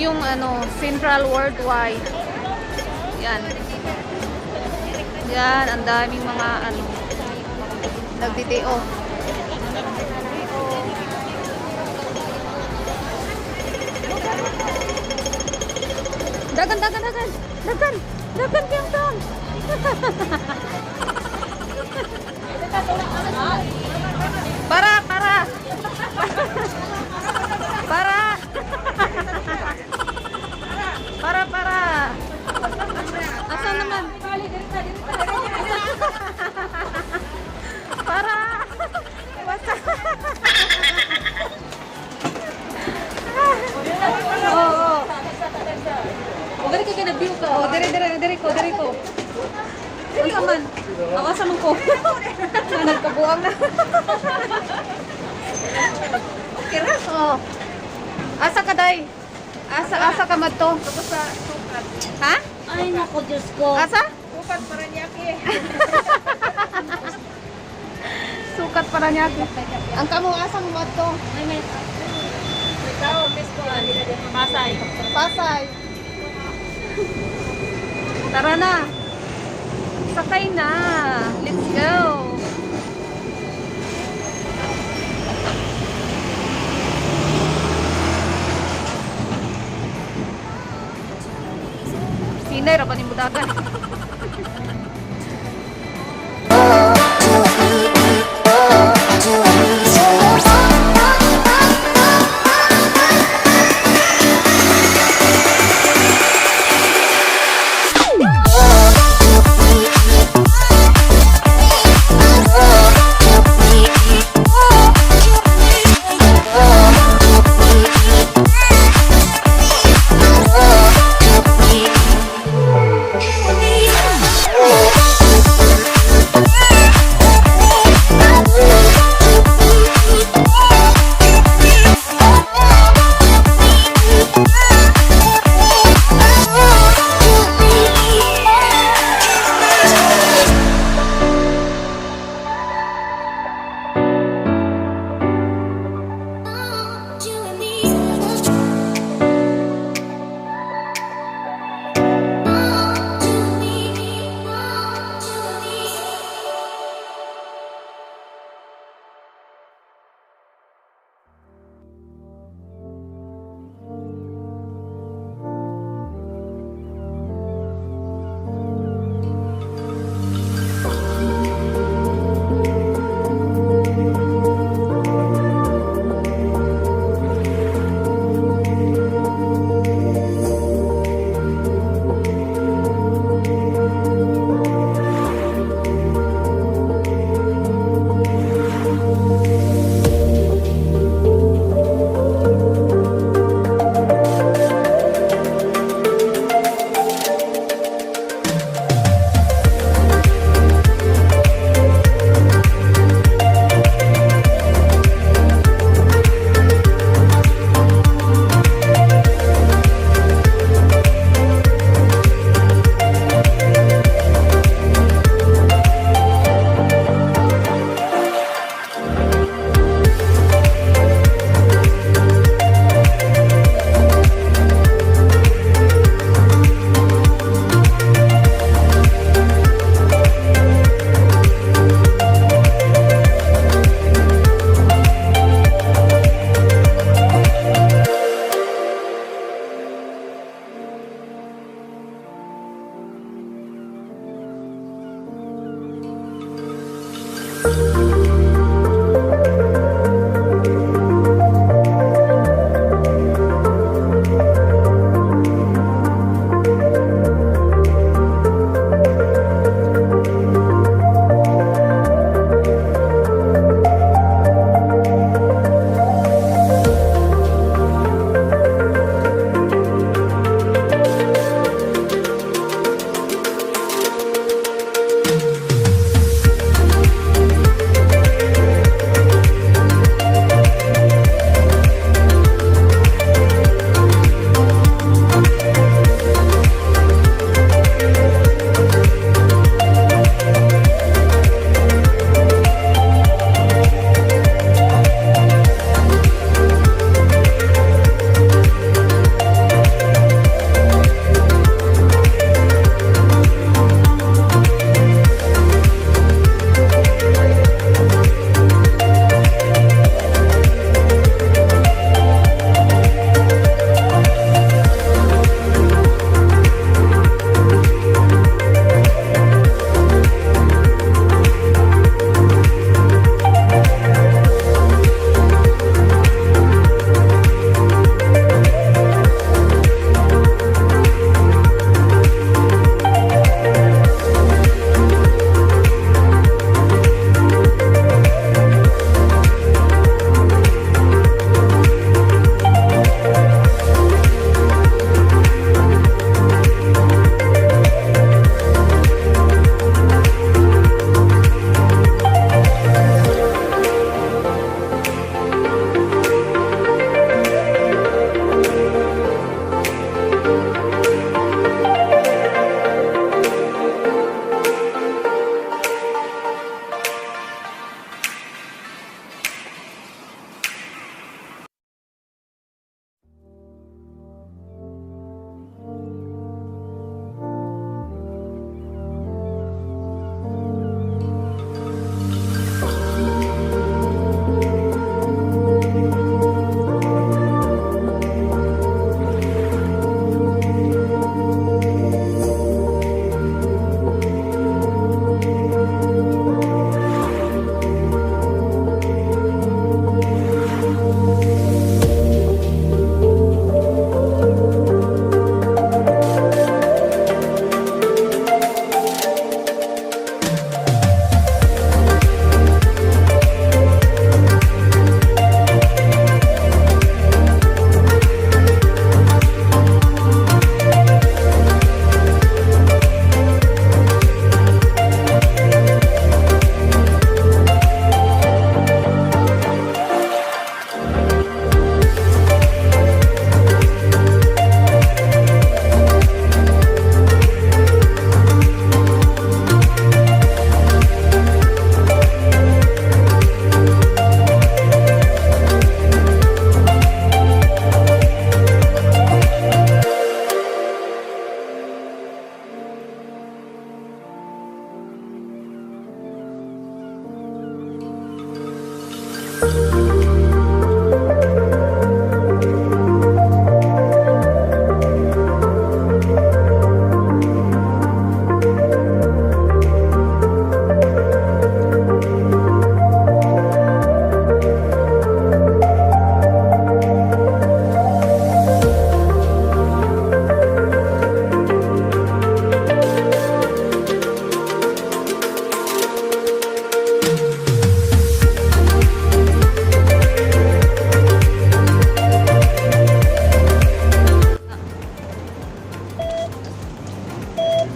yung ano, Central Worldwide. Yan. Yan, ang daming mga ano, nagdideo. Dagan, dagan, dagan. Dagan, dagan kayong dong. Para, para. Para. Para. Asan naman? Para. Basta. Oo. O, gani ka nag-view ka. O, dire ko. Ano ka man? Awasan man ko. Nagkabuang na. Okay ra? Oo. Asa ka, day? Asa ka madto? Ha? Ay, naku, Diyos ko. Asa? Sukat para niya ki. Sukat para niya. Ang kamo asa mo madto? Ay, may... Ikaw, miss ko. Pasay. Pasay. Tara na. Sakay na. Let's go. Sinay ra pa ni budagan.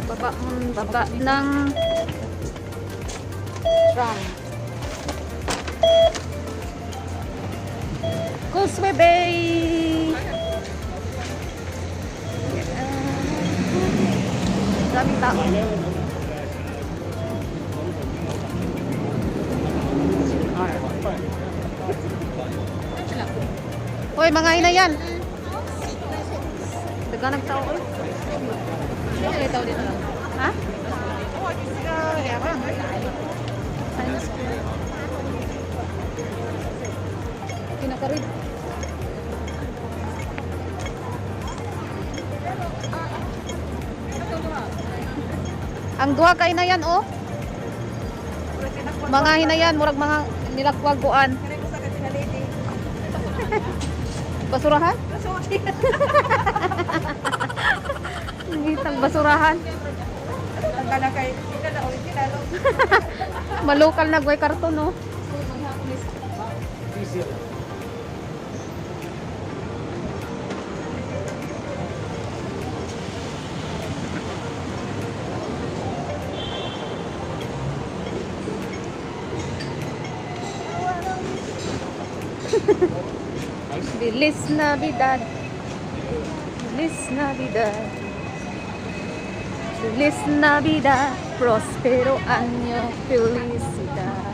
Baba ng tram. Causeway Bay. Daming tao. Hoy, mga ina yan. Daga nagtao. May tao dito. Ha? Science school. Kinakarid. Ang duha kay na yan, oh. Mga hinayan, murag mga nilakwaguan. Basurahan? Ngitang basurahan. Tanggal kay ika na original. Malokal na gway karton, no? Feliz Navidad. Feliz Navidad. Feliz Navidad. Prospero año. Felicidad.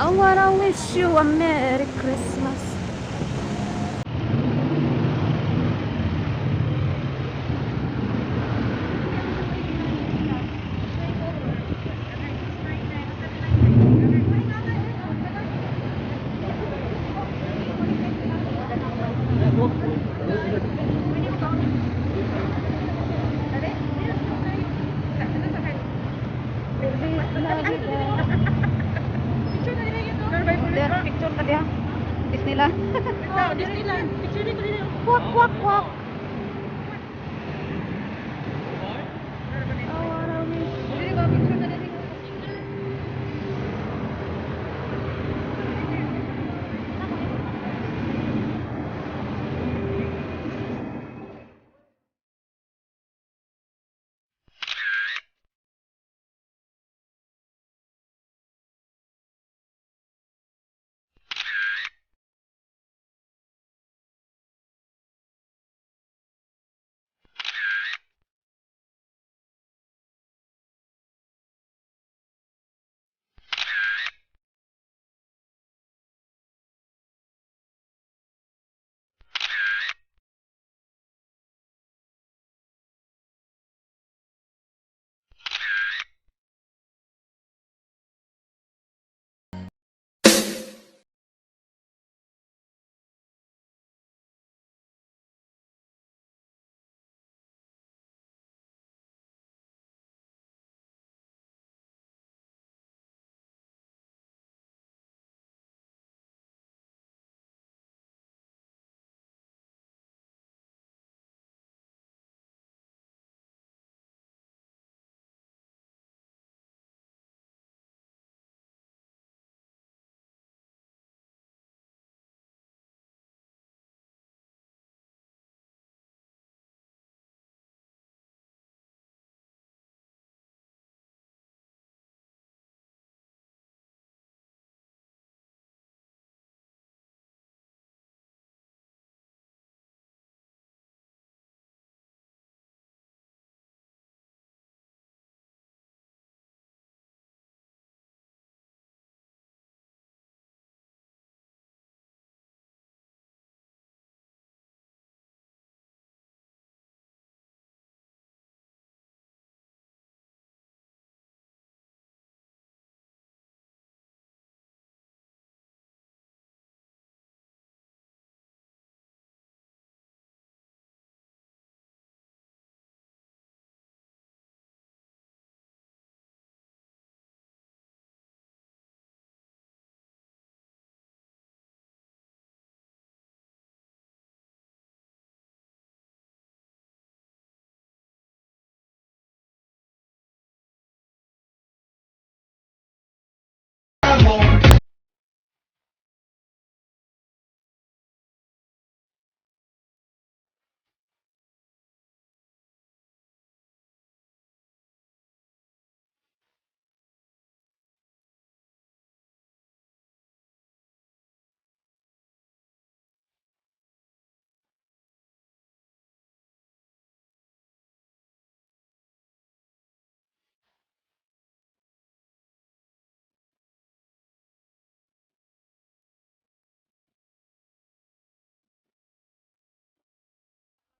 I wanna wish you a Merry Christmas. Picture ka diha. Disneyland. Disneyland. Picture ko din. Kwak kwak kwak.